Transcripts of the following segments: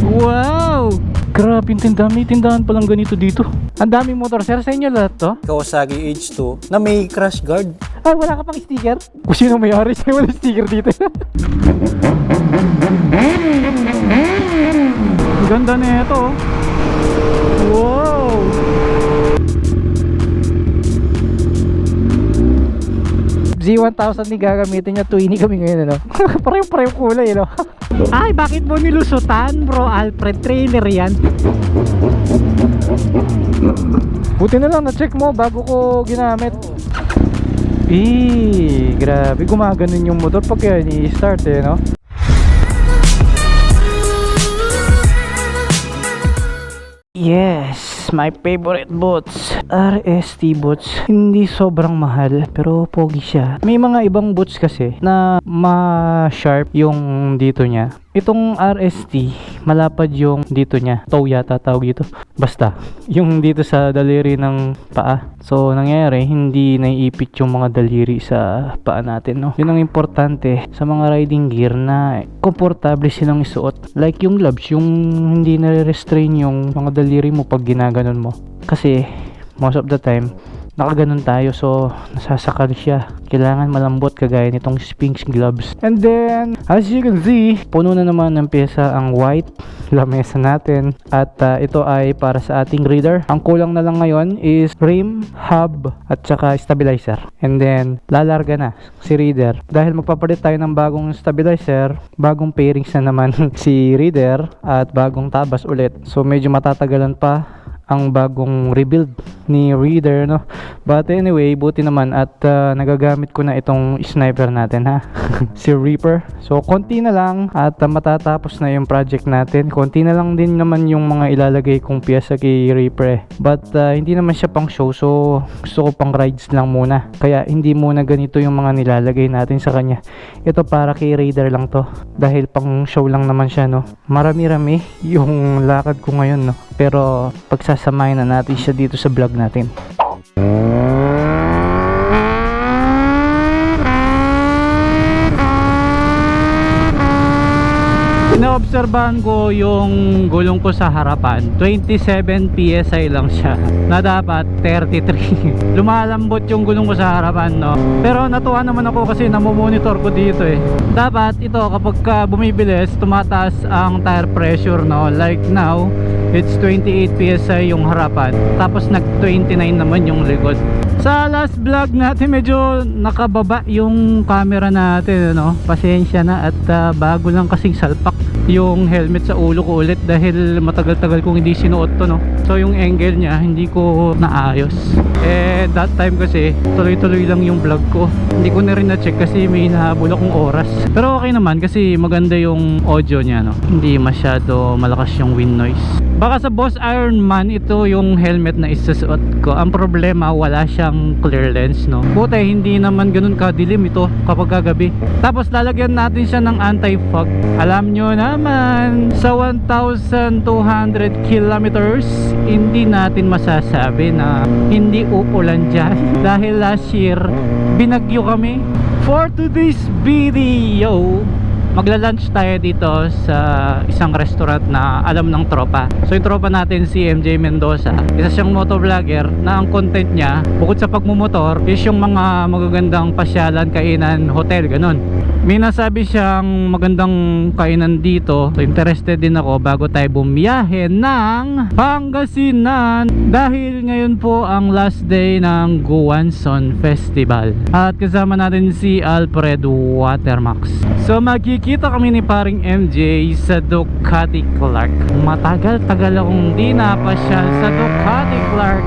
Wow! Grabe yung tindahan. May tindahan palang ganito dito. Ang daming motor, sir. Sa inyo lahat to? Kawasaki H2 na may crash guard. Ay, wala ka pang sticker? Kung sino may-ari siya, wala sticker dito. Ang ganda na ito. Wow! Z1000 ni gagamitin niya, 20 kami ngayon, ano? Parehong kulay, ano? Ay, bakit mo nilusutan, bro? Alfred, trailer yan. Buti na lang na-check mo bago ko ginamit. Grabe, gumaganon yung motor pag kaya ni-start, eh, no? Yes, my favorite boots, RST boots. Hindi sobrang mahal pero pogi siya. May mga ibang boots kasi na ma-sharp yung dito niya. Itong RST, malapad yung dito niya. Toe yata tawag dito. Basta, yung dito sa daliri ng paa. So, nangyayari, hindi naiipit yung mga daliri sa paa natin, no? Yun ang importante sa mga riding gear na komportable silang isuot. Like yung gloves, yung hindi nare-restrain yung mga daliri mo pag ginaganon mo. Kasi, most of the time, nakaganon tayo, so nasasakal siya. Kailangan malambot kagaya nitong Sphinx gloves. And then, as you can see, puno na naman ng pyesa ang white lamesa natin. At ito ay para sa ating reader. Ang kulang na lang ngayon is rim, hub, at saka stabilizer. And then, lalarga na si reader. Dahil magpapalit tayo ng bagong stabilizer, bagong pairings na naman si reader, at bagong tabas ulit. So, medyo matatagalan pa ang bagong rebuild ni reader, no? But anyway, buti naman at nagagamit ko na itong sniper natin, ha. Si Reaper. So konti na lang at matatapos na yung project natin. Konti na lang din naman yung mga ilalagay kong piyesa kay Reaper, eh. But hindi naman siya pang show, so gusto ko pang rides lang muna. Kaya hindi muna ganito yung mga nilalagay natin sa kanya. Ito para kay Raider lang to, dahil pang show lang naman siya, no. Marami-rami yung lakad ko ngayon, no. Pero pagsasamahin na natin siya dito sa vlog natin. Inaobserbahan ko yung gulong ko sa harapan, 27 PSI lang siya na dapat 33. Lumalambot yung gulong ko sa harapan, no? Pero natuwa naman ako kasi namomonitor ko dito, eh. Dapat ito kapag bumibilis, tumataas ang tire pressure, no? Like now, it's 28 PSI yung harapan, tapos nag 29 naman yung likod. Sa last vlog natin medyo nakababa yung camera natin, ano? Pasensya na at bago lang kasing salpak yung helmet sa ulo ko ulit dahil matagal-tagal kong hindi sinuot to, no? So yung angle niya hindi ko naayos. Eh that time kasi tuloy-tuloy lang yung vlog ko. Hindi ko na rin na-check kasi may hinahabol akong oras. Pero okay naman kasi maganda yung audio niya, no? Hindi masyado malakas yung wind noise. Baka sa Boss Ironman ito yung helmet na isusuot ko. Ang problema, wala siyang clear lens, no? Buti hindi naman ganun kadilim ito kapag kagabi. Tapos lalagyan natin siya ng anti-fog. Alam nyo naman, sa 1,200 kilometers, hindi natin masasabi na hindi uulan dyan. Dahil last year, binagyo kami. For today's video, magla-lunch tayo dito sa isang restaurant na alam ng tropa. So yung tropa natin si MJ Mendoza, isa siyang motovlogger na ang content niya bukod sa pagmumotor is yung mga magagandang pasyalan, kainan, hotel, ganun. May nasabi siyang magandang kainan dito. So interested din ako bago tayo bumiyahe ng Pangasinan dahil ngayon po ang last day ng Guanson Festival. At kasama natin si Alfred Watermax. So magkikita kami ni paring MJ sa Ducati Clark. Matagal-tagal akong di napasyal sa Ducati Clark.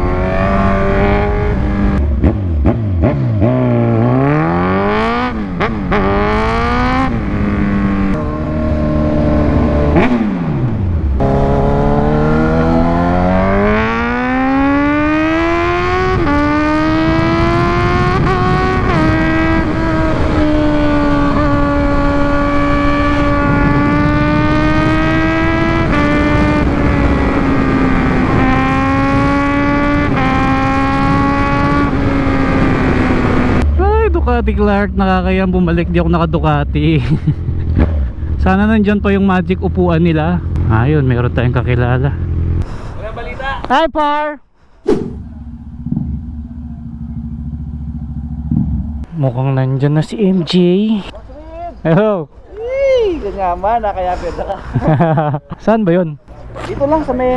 Ducati Clark, nakakayang bumalik, di ako naka Ducati. Sana nandyan pa yung magic upuan nila. Ayun, meron tayong kakilala. Mga balita. Hi, par! Mukhang nandyan na si MJ. Hello. Ganyan man, nakayapit na ka. Saan ba yun? Dito lang sa may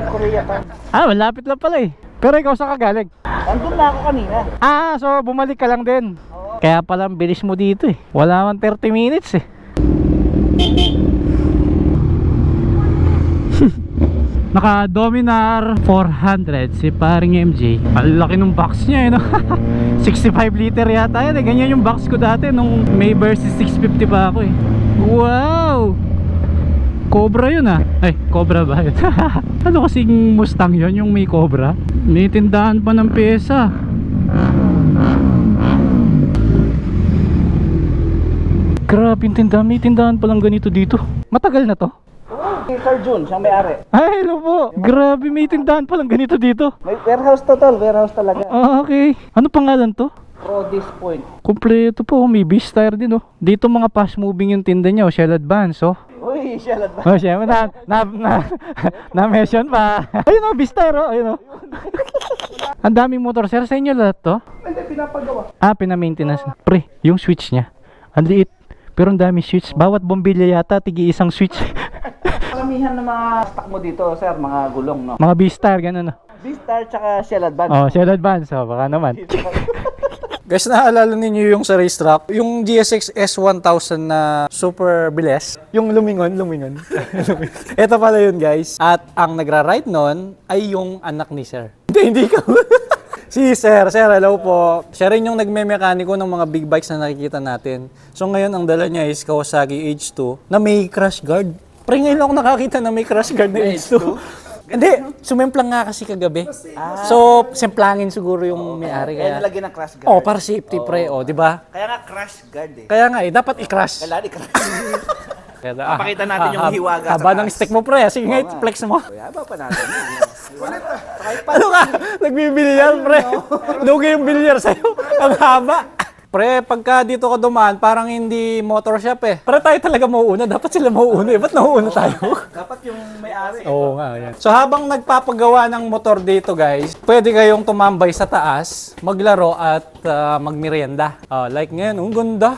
Korea pa. Ah, malapit lang pala eh. Pero ikaw saan ka galing? Andun na ako kanina. Ah, so bumalik ka lang din. Kaya pala ang bilis mo dito eh. Wala man 30 minutes eh. Naka Dominar 400 si paring MJ. Ang laki ng box niya eh, no? 65 liter yata yan eh. Ganyan yung box ko dati nung May versus 650 pa ako eh. Wow! Cobra yun ah. Ay, Cobra ba yun? Ano kasing Mustang yun, yung may Cobra? May tindahan pa ng pyesa. Grabe yung tindahan. May tindahan palang ganito dito. Matagal na to. Si Sir Jun, siyang may-ari. Ay, hello po. Grabe, may tindahan palang ganito dito. May warehouse total, warehouse talaga. Ah, okay. Ano pangalan to? Produce Point. Kompleto po. May beast tire din oh. Dito mga fast moving yung tinda niya. Shell Advance oh. Uy, siya lang ba? Oh, syempre na-mention pa. Ayun oh, beast tire oh. Ayun oh. Ang daming motor sir. Sa inyo lahat to? Hindi, pinapagawa. Ah, pinamaintenance. Pre, yung switch niya. Ang liit. Pero ang daming switch. Bawat bombilya yata, tigi isang switch. Karamihan ng mga stock mo dito, sir, mga gulong, no? Mga beast tire, ganun oh. V-Star tsaka Shell Advance. Oh, Shell Advance oh. Baka naman. Guys, naalala ninyo yung sa racetrack, yung GSX S1000 na super bilis, yung lumingon. Ito pala yun guys. At ang nagra-ride nun ay yung anak ni Sir. Hindi ka. Si Sir, hello po. Siya rin yung nagme-mekaniko ng mga big bikes na nakikita natin. So ngayon ang dala niya is Kawasaki H2 na may crash guard. Pre, ngayon ako nakakita na may crash guard na H2. Hindi, sumemplang nga kasi kagabi. So, semplangin siguro yung may-ari. Kaya Kaya, nilagyan ng crash guard. oh, para safety pre, oh, di ba? Kaya nga crash guard eh. Kaya nga eh, dapat i-crash. Kailangan i-crash. Kaya, Papakita natin yung hiwaga sa Haba ng taas. stick mo pre, sige nga, nga. flex mo. Kaya ba pa natin? Ano ka? Nagbibilyar pre. Lugi yung bilyar sa'yo. Ang haba. Pre, pagka dito ka dumaan, parang hindi motor shop eh. Para tayo talaga mauuna, dapat sila mauuna eh. Ba't nauuna tayo? Dapat yung may-ari. Oo nga, yan. So habang nagpapagawa ng motor dito guys, pwede kayong tumambay sa taas, maglaro at magmerienda. Like ngayon, ang ganda.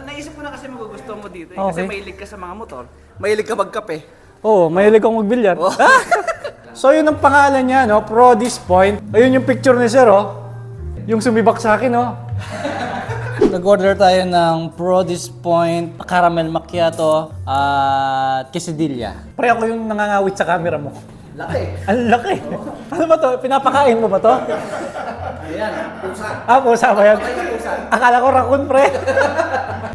Naisip ko na kasi magugustuhan mo dito eh. Okay. Kasi mahilig ka sa mga motor. Mahilig ka magkape. Oo, mahilig akong magbilyar. So yun ang pangalan niya, no? Produce Point. Ayun yung picture ni Sir, oh. Yung sumibak sa akin, oh. Nag-order tayo ng Produce Point, Caramel Macchiato, at Quesadilla. Pre, ako yung nangangawit sa camera mo. Laki. Ang laki. Ano ba to? Pinapakain mo ba to? Ayan, pusa. Ah, pusa ba yan? Akala ko raccoon, pre.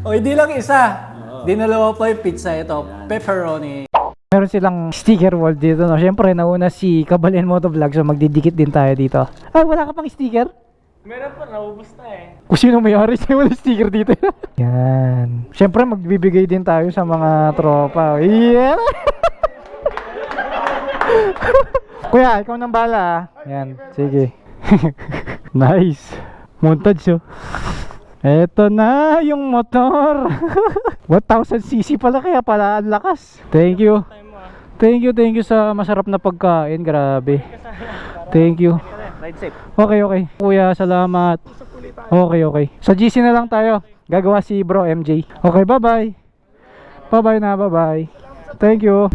O, hindi lang isa. Dinalawa pa yung pizza. Ito, pepperoni. Meron silang sticker wall dito, no? Siyempre, nauna si Kabalen Motovlog, so magdidikit din tayo dito. Ay, wala ka pang sticker? Meron pa, naubos na eh. Kung sino may-ari siya, wala sticker dito. Yan. Siyempre, magbibigay din tayo sa mga tropa. Yeah! Kuya, ikaw nang bala ah. Yan, sige. Nice. Montage oh. Eto na yung motor. 1000cc pala, kaya pala ang lakas. Thank you. Thank you sa masarap na pagkain. Grabe. Thank you. Ride safe. Okay. Kuya, salamat. Okay. Sa GC na lang tayo. Gagawa si bro MJ. Okay, bye-bye. Bye-bye na, bye-bye. Thank you.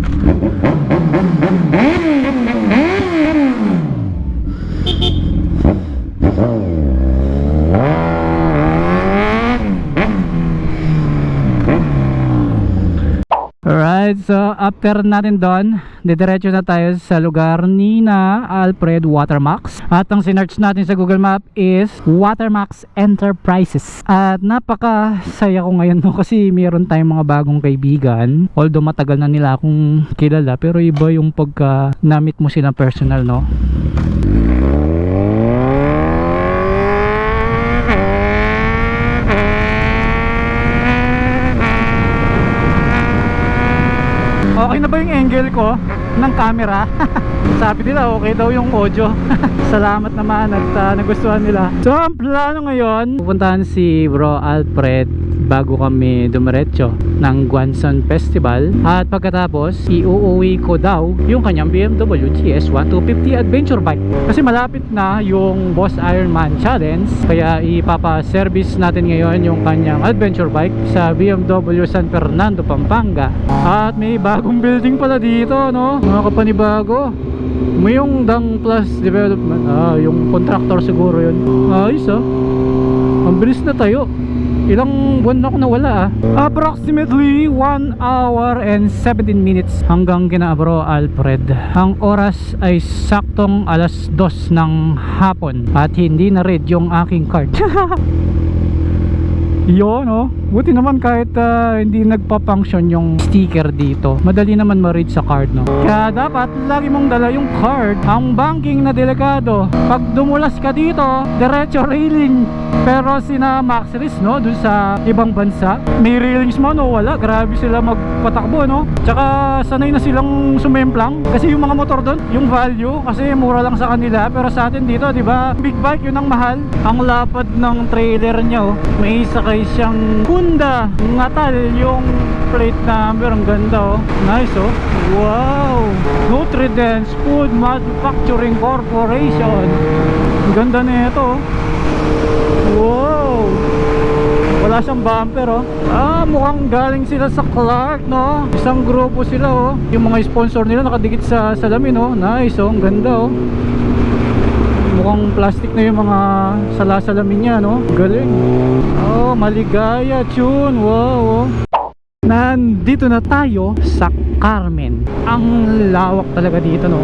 Alright, so after natin doon, didiretso na tayo sa lugar ni na Alfred Watermax. At ang sinearch natin sa Google Map is Watermax Enterprises. At napaka-saya ko ngayon no, kasi meron tayong mga bagong kaibigan. Although matagal na nila akong kilala, pero iba yung pagka na-meet mo sila personal, no? Okay na ba yung angle ko ng camera? Sabi nila okay daw yung audio. Salamat naman at nagustuhan nila. So ang plano ngayon, pupuntahan si bro Alfred bago kami dumiretso ng Guanzon Festival. At pagkatapos, iuuwi ko daw yung kanyang BMW GS1 250 Adventure Bike. Kasi malapit na yung Boss Ironman Challenge, kaya ipapa-service natin ngayon yung kanyang adventure bike sa BMW San Fernando, Pampanga. At may bagong building pala dito, no? Mga kapanibago. May yung Dang Plus Development. Yung contractor siguro yun. Ayos ang bilis na tayo. Ilang buwan na ako nawala Approximately 1 hour and 17 minutes hanggang kina Bro Alfred. Ang oras ay saktong alas 2 ng hapon at hindi na red yung aking card. Yun, buti naman kahit hindi nagpa-function yung sticker dito, madali naman ma-read sa card, no? Kaya dapat lagi mong dala yung card. Ang banking na delikado, pag dumulas ka dito, diretso railing. Pero sina Maxiris, no, dun sa ibang bansa, may railings man o wala, grabe sila magpatakbo, no? Tsaka sanay na silang sumemplang kasi yung mga motor doon, yung value kasi mura lang sa kanila, pero sa atin dito, di ba, big bike yun ang mahal. Ang lapad ng trailer niya, may sakay siyang Honda Natal, yung plate number, ang ganda, nice, wow, Nutrients Food Manufacturing Corporation, ang ganda na ito, wow, wala siyang bumper, mukhang galing sila sa Clark, no? Isang grupo sila, yung mga sponsor nila nakadikit sa salamin, nice, ang ganda, mukhang plastic na yung mga salasalamin niya, no? Galing. Maligaya tune. Wow. Nandito na tayo sa Carmen. Ang lawak talaga dito, no?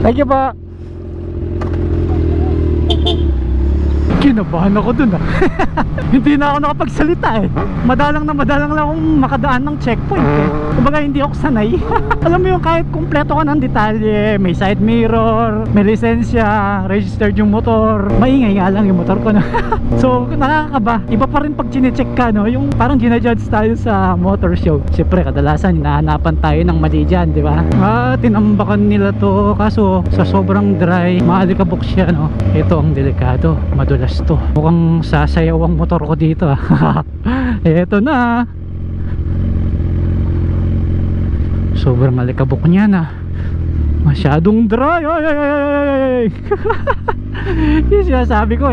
Thank you pa. Kinabahan ako dun Hindi na ako nakapagsalita Madalang lang akong makadaan ng checkpoint Kumbaga hindi ako sanay. Alam mo yung kahit kumpleto ka ng detalye, may side mirror, may lisensya, registered yung motor, maingay nga lang yung motor ko, no? So nakakaba. Iba pa rin pag chinecheck ka, no? Yung parang ginajudge tayo sa motor show. Siyempre kadalasan hinahanapan tayo ng mali dyan, di ba? Tinambakan nila to, kaso sa sobrang dry, maalikabok siya, no? Ito ang delikado, madulas to. Mukhang sasayaw ang motor ko dito Eto na. Sobrang malikabok niya na. Masyadong dry. Ay. Yung sinasabi ko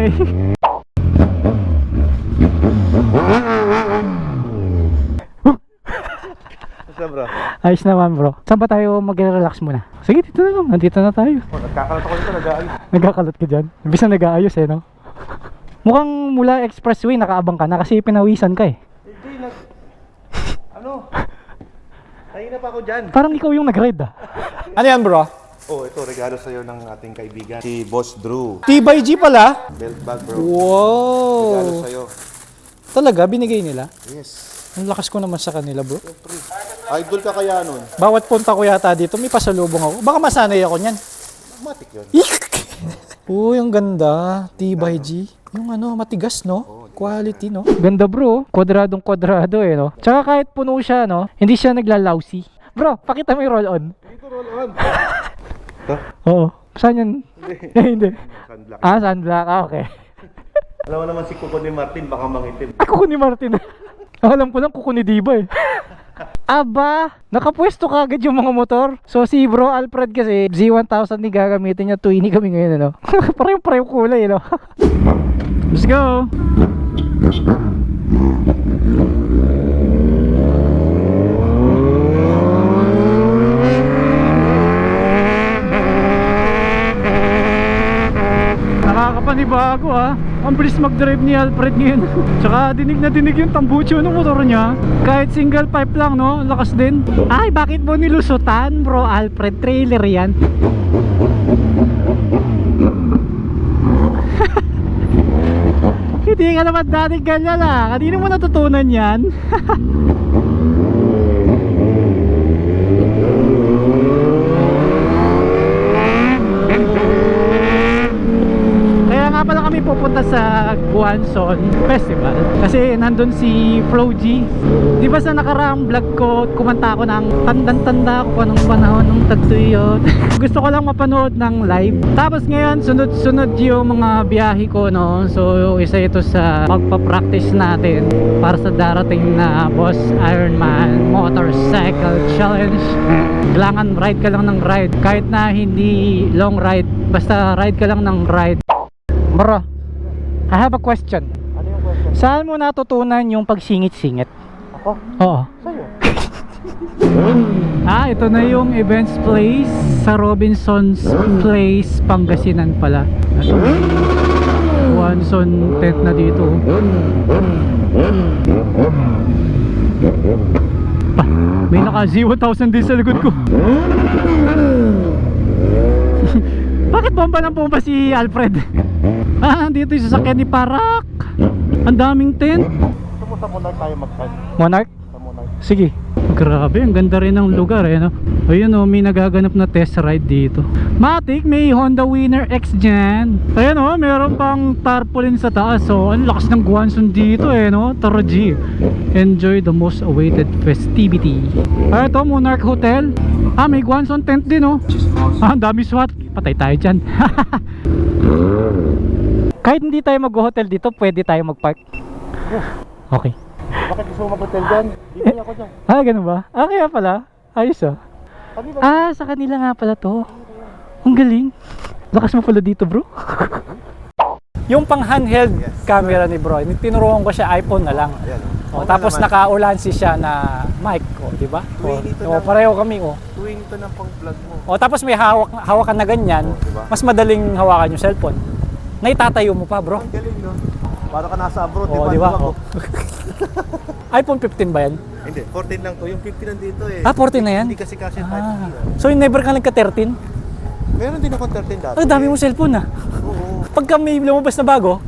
Bro. Ayos naman, bro. Saan ba tayo mag-relax muna? Sige, dito na lang. Nandito na tayo. Nagkakalot ako dito, nag-aayos. Nagkakalot ka dyan? Ibig na nag-aayos, no? Mukhang mula expressway nakaabang ka na kasi pinawisan ka Hindi, tayo na pa ako dyan. Parang ikaw yung nag-ride Ano yan, bro? Ito regalo sa'yo ng ating kaibigan, si Boss Drew. T/G pala? Belt bag, bro. Wow. Regalo sa'yo. Talaga, binigay nila? Yes. Ang lakas ko naman sa kanila, bro. Idol ka kaya nun? Bawat punta ko yata dito, may pasalubong ako. Baka masanay ako niyan. Matik yun. Uy, ang ganda. T/G. Yung matigas, no? Quality, no? Ganda, bro. Kwadradong kwadrado, no? Tsaka kahit puno siya, no? Hindi siya naglalawsi. Bro, pakita mo yung roll-on. Dito roll on. Oo. Saan yan? Hindi. Sunblock. Sunblock. Okay. Alam mo naman si Kuko ni Martin, baka mangitim. Kuko ni Martin. Alam ko lang kuko ni Diba Aba, nakapwesto kagad yung mga motor. So si Bro Alfred kasi Z1000 ni gagamitin niya, tuwini kami ngayon, Pareho kulay, Let's go. Nakakapanibago Ang bilis mag-drive ni Alfred ngayon. Tsaka dinig na dinig yung tambucho ng motor niya. Kahit single pipe lang, no? Lakas din. Ay, bakit mo nilusutan, Bro Alfred? Trailer yan. Hindi ka naman dating ganyan Kanino mo natutunan yan? pupunta sa Guanzon Festival kasi nandun si Flo G. Di ba sa nakaraang vlog ko, kumanta ako ng tandang-tanda ko anong panahon ng tagtuyot. Gusto ko lang mapanood ng live. Tapos ngayon, sunod-sunod yung mga biyahe ko, no? So, isa ito sa pagpa-practice natin para sa darating na Boss Ironman Motorcycle Challenge. Kailangan ride ka lang ng ride. Kahit na hindi long ride, basta ride ka lang ng ride. Bro, I have a question. Ano yung question? Saan mo natutunan yung pagsingit-singit? Ako? Oo. Sa'yo. Ito na yung events place sa Robinson's Place, Pangasinan pala. Ito. Guanzon tent na dito. May naka Z1000 din sa likod ko. Bakit bomba ng bomba si Alfred? Dito yung sasakyan ni Parak. Ang daming tent. Gusto mo sa Monarch tayo mag-time? Monarch? Sa Monarch. Sige. Grabe, ang ganda rin ng lugar no? Ayun may nagaganap na test ride dito. Matik, may Honda Winner X dyan. Ayun meron pang tarpaulin sa taas. So, ang lakas ng Guanzon dito no? Tara G. Enjoy the most awaited festivity. Ito, Monarch Hotel. May Guanzon tent din ang dami SWAT. Patay tayo dyan. Kahit hindi tayo mag-hotel dito, pwede tayo mag-park. Okay. Bakit gusto mo mag-hotel dyan? Hindi ako dyan. Ganun ba? Kaya pala. Ayos sa kanila nga pala to. Ang galing. Lakas mo pala dito, bro. Yung pang handheld camera ni bro, tinuruan ko siya iPhone na lang. Ayan. Tapos naka-ulansi siya na mic, di ba? Pareho kami. Tuwing ito ng pang-vlog mo. Tapos may hawakan na ganyan, Diba? mas madaling hawakan yung cellphone. Naitatayo mo pa, bro. Ang galing, no? Para ka nasa abroad, Di ba? iPhone 15 ba yan? Hindi, 14 lang to. Yung 15 nandito eh. 14 na yan? Hindi kasi kasi type C. So never ka nagka-13? Meron din ako 13 dati. Ang dami mong cellphone Oo. Pagka may lumabas na bago,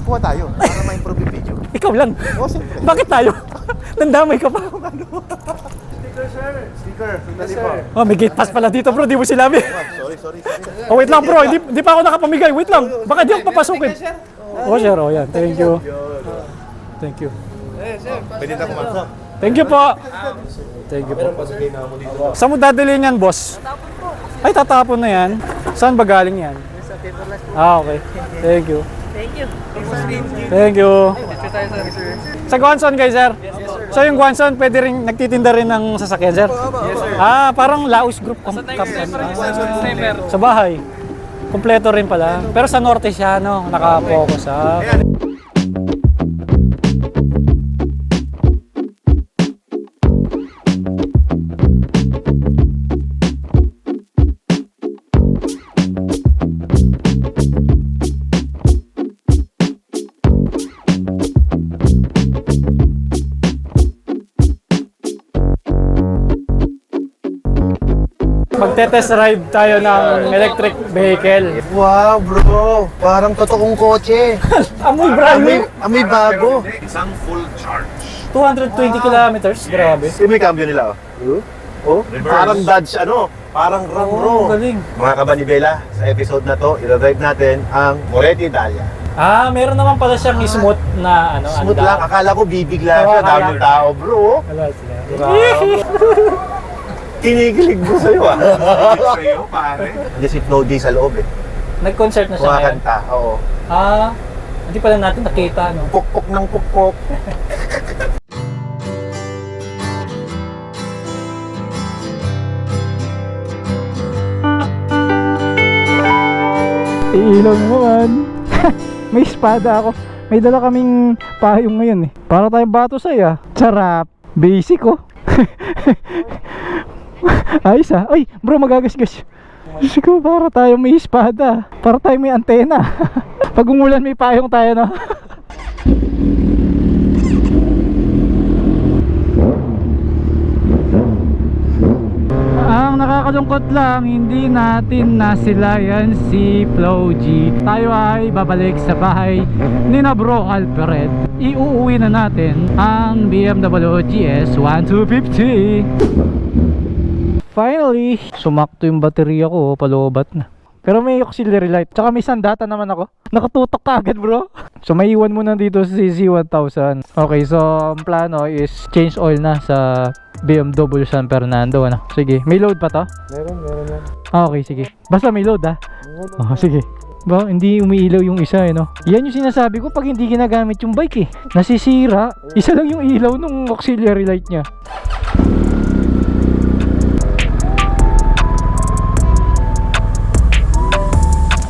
Kuha tayo para ma-improve yung video. ikaw lang. Siyempre. Bakit tayo? Nandamay ka pa. Sticker, sir. Sticker. Sandali pa. May gate pass pala dito, bro. Di mo sinabi. Sorry. Wait lang, bro. Hindi pa ako nakapamigay. Wait lang. Baka di ako papasukin. Sir. Yan. Thank you. Thank you. Pwede na kumasok. Thank you po. Thank you po. Saan mo dadalhin yan, boss? Ay, tatapon na yan. Saan ba galing yan? Okay. Thank you. Thank you. Sa Guanzon kayo, sir? So yung Guanzon, pwede rin, nagtitinda rin ng sasakyan, sir? Yes, sir. Parang Laos Group sa bahay. Kompleto rin pala. Pero sa norte siya, naka-focus. Magte-test ride tayo ng electric vehicle. Wow, bro. Parang totoong kotse. Amoy brand new. Amoy bago. 220 kilometers. Grabe. Yung may cambio nila, parang Dodge, parang Ram, bro. Galing. Mga kabanibela, sa episode na to, i-drive natin ang Moretti Dahlia. Meron naman pala siyang smooth na Smooth lang, akala ko bibigla siya, daming tao, bro. Kinikilig mo sa'yo, Sa'yo, pare. Hindi si Flo G sa loob, Nag-concert na siya ngayon. Kumakanta, oo. Hindi pala natin nakita, Pukpok ng pukpok. Iilang mo man. May espada ako. May dala kaming payong ngayon Para tayong bato saya. Charap. Basic Ayos Ay bro, magagasgas. Diyos ko, para tayo may espada. Para tayo may antena. Pag umulan may payong tayo Ang nakakalungkot lang, hindi natin nasilayan si Flo G. Tayo ay babalik sa bahay ni na Bro Alfred. Iuuwi na natin ang BMW GS 1250. Finally, sumakto yung baterya ko, palobat na. Pero may auxiliary light. Tsaka may sandata naman ako. Nakatutok ka agad, bro. So may iwan mo na dito sa CC1000. Okay, so ang plano is change oil na sa BMW San Fernando. Ano? Sige, may load pa to? Meron yan. Okay, sige. Basta may load Oh, sige. Ba, hindi umiilaw yung isa no? Yan yung sinasabi ko pag hindi ginagamit yung bike nasisira. Isa lang yung ilaw nung auxiliary light niya.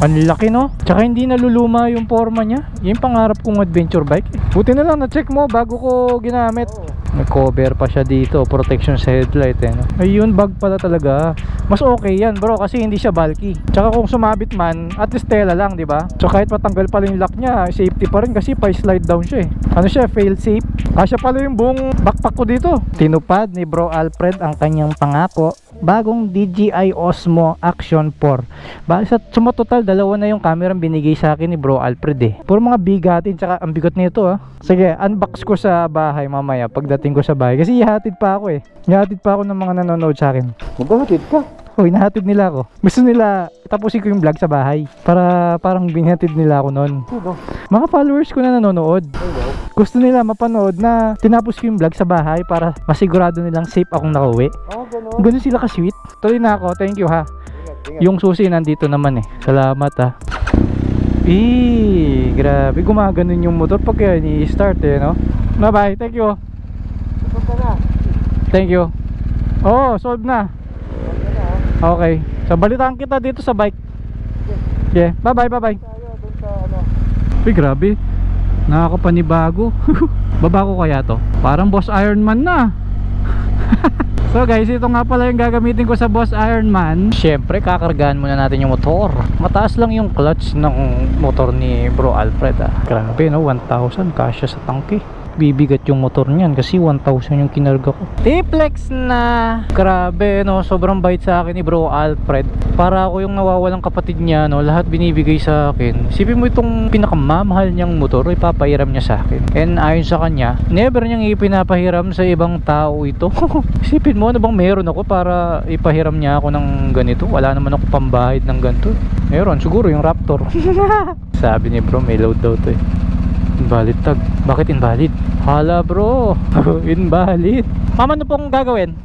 Ang laki no? Tsaka hindi naluluma yung forma niya. Yung pangarap kong adventure bike. Buti na lang na-check mo bago ko ginamit. May cover pa siya dito, protection sa headlight no? Ayun, bag pala talaga. Mas okay yan bro kasi hindi siya bulky. Tsaka kung sumabit man, at least tela lang, di ba? So kahit matanggal pala yung lock niya, safety pa rin kasi pa-slide down siya Ano siya, fail safe. Kasya pala yung buong backpack ko dito. Tinupad ni Bro Alfred ang kanyang pangako. Bagong DJI Osmo Action 4. Bali sa sumatotal, dalawa na yung camera binigay sa akin ni Bro Alfred Puro mga bigatin, tsaka ang bigot nito Sige, unbox ko sa bahay mamaya pagdating ko sa bahay. Kasi ihatid pa ako Ihatid pa ako ng mga nanonood sa akin. Maghahatid ka. Oh, inahatid nila ako. Gusto nila tapusin ko yung vlog sa bahay. Para parang binihatid nila ako noon. Mga followers ko na nanonood. Gusto nila mapanood na tinapos ko yung vlog sa bahay para masigurado nilang safe akong nakauwi. Ganun sila ka-sweet. Tuloy na ako. Thank you ha. Yung susi nandito naman Salamat ha. Grabe. Gumaganon yung motor pag i-start no? Bye bye. Thank you. Thank you. Oh, solve na. Okay. So balitaan kita dito sa bike. Yeah. Bye bye. Bye bye. Grabe. Nakakapanibago. Baba ko kaya to. Parang Boss Ironman na. So guys, ito nga pala yung gagamitin ko sa Boss Ironman. Siyempre, kakargahan muna natin yung motor. Mataas lang yung clutch ng motor ni Bro Alfred Grabe no, 1,000 kasya sa tangke. Bibigat yung motor niyan kasi 1,000 yung kinarga ko. T-Flex na. Grabe no, sobrang bait sa akin ni Bro Alfred. Para ako yung nawawalang kapatid niya no, lahat binibigay sa akin. Isipin mo itong pinakamamahal niyang motor, ipapahiram niya sa akin. And ayon sa kanya, never niyang ipinapahiram sa ibang tao ito. Isipin mo, ano bang meron ako para ipahiram niya ako ng ganito? Wala naman ako pambahid ng ganito. Meron, siguro yung Raptor. Sabi ni bro, may load daw to Invalid tag. Bakit invalid? Hala bro. Invalid. Mama, ano pong gagawin?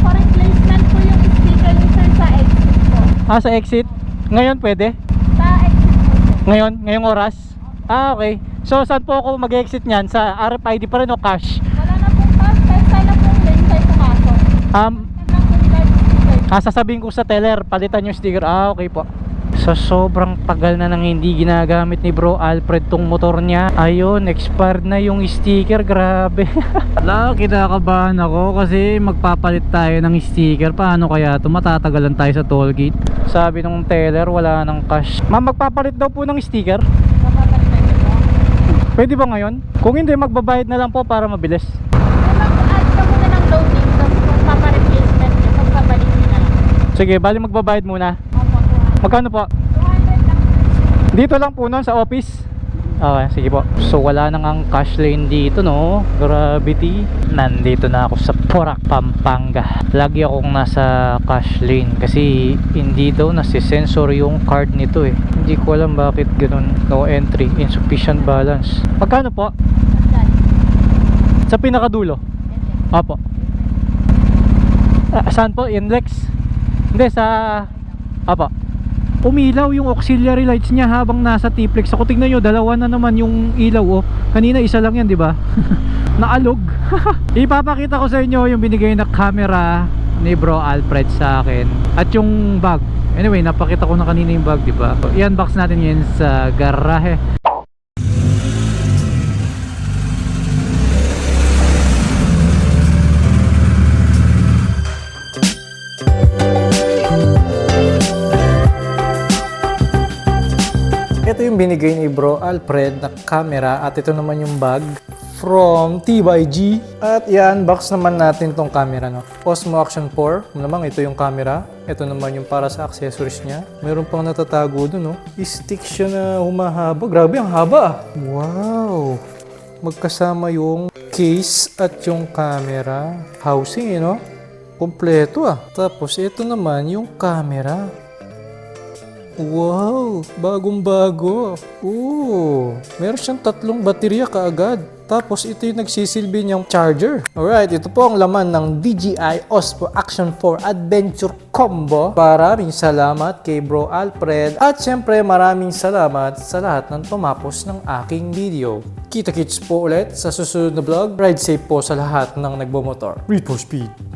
For replacement po yung sticker ni sir sa exit po. Sa exit? Ngayon pwede? Sa exit po sir. Ngayon? Ngayong oras? Okay. So saan po ako mag-exit niyan? Sa RFID pa rin o cash? Wala na pong pass, kahit saan na pong lane tayo pumasok. Lang po nila yung sticker. Sasabihin ko sa teller, palitan yung sticker. Okay po. Sa sobrang tagal na nang hindi ginagamit ni Bro Alfred tong motor niya, ayun, expired na yung sticker. Grabe. Kinakabahan ako kasi magpapalit tayo ng sticker. Paano kaya ito? Matatagalan tayo sa toll gate. Sabi nung teller, wala nang cash. Ma'am, magpapalit daw po ng sticker. Papapalitan niyo po. Pwede ba ngayon? Kung hindi, magbabayad na lang po para mabilis. Mag-add ka muna ng loading, tapos kung papareplacement niyo, magpabalik niyo na lang. Sige, bali magbabayad muna. Opo, 200. Magkano po? 200 lang. Dito lang po nun sa office. Okay, sige po. So wala nang ang cash lane dito no. Gravity. Nandito na ako sa Porac, Pampanga. Lagi akong nasa cash lane kasi hindi daw nasi-sensor yung card nito Hindi ko alam bakit ganun. No entry, insufficient balance. Magkano po? Sa pinakadulo. Opo. Saan po? Inlex? Hindi, sa... Opo. Umilaw yung auxiliary lights niya habang nasa T-Flex ako. Tingnan nyo, dalawa na naman yung ilaw Kanina isa lang yan, di ba? Naalog. Ipapakita ko sa inyo yung binigay na camera ni Bro Alfred sa akin at yung bag. Anyway, napakita ko na kanina yung bag, di ba? I-unbox natin yun sa garahe. Ito yung binigay ni Bro Alfred na camera at ito naman yung bag from TYG. At i-unbox naman natin tong camera Osmo Action 4. Namang ito yung camera. Ito naman yung para sa accessories niya. Mayroon pang natatago dun stick siya na humahaba. Grabe, ang haba. Wow. Magkasama yung case at yung camera. Housing Kompleto Tapos ito naman yung camera. Wow, bagong-bago. Ooh, meron siyang 3 baterya kaagad. Tapos ito yung nagsisilbi niyang charger. Alright, ito po ang laman ng DJI Osmo Action 4 Adventure Combo. Maraming salamat kay Bro Alfred. At syempre maraming salamat sa lahat ng tumapos ng aking video. Kita-kits po ulit sa susunod na vlog. Ride safe po sa lahat ng nagbomotor. Read for speed.